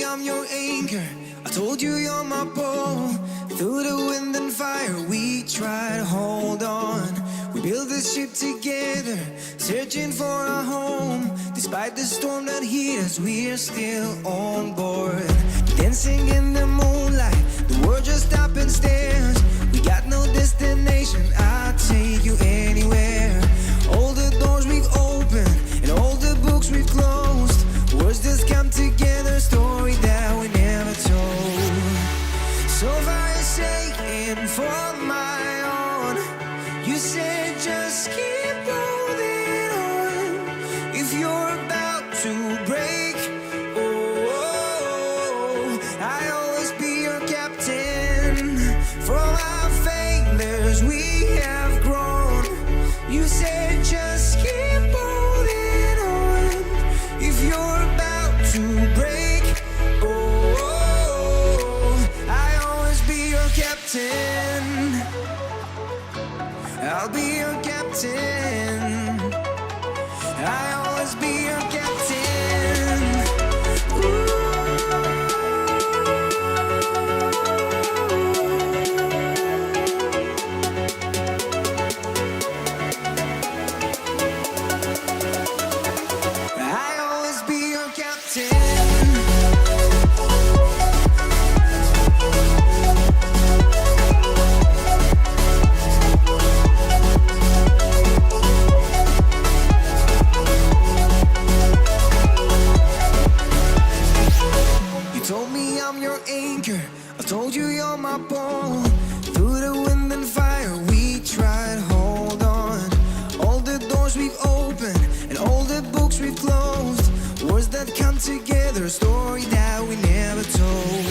I'm your anchor. I told you you're my pole. Through the wind and fire we try to hold on. We built this ship together, searching for a home. Despite the storm that hit us, we're still on board. Dancing in the moonlight, the world just stops and stares. We got no destination, I'll take you anywhere. All the doors we've opened and all the books we've closed. Words just come together, story that we never told. So far you're saying for my own. You said just keep holding on. If you're about to break, oh, I'll always be your captain. From our failures we have grown. You said just keep holding on. If you're about to break, oh, I'll always be your captain. I'll be your captain. I'll always be your captain. I'll always be your captain. Told me I'm your anchor. I told you you're my pole. Through the wind and fire we tried to hold on. All the doors we've opened and all the books we've closed. Words that come together, a story that we never told.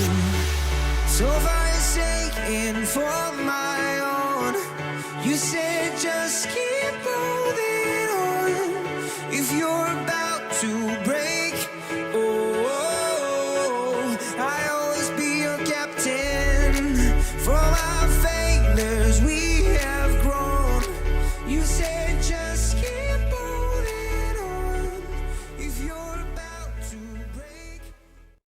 So far you're saying for my own. You said just keep holding.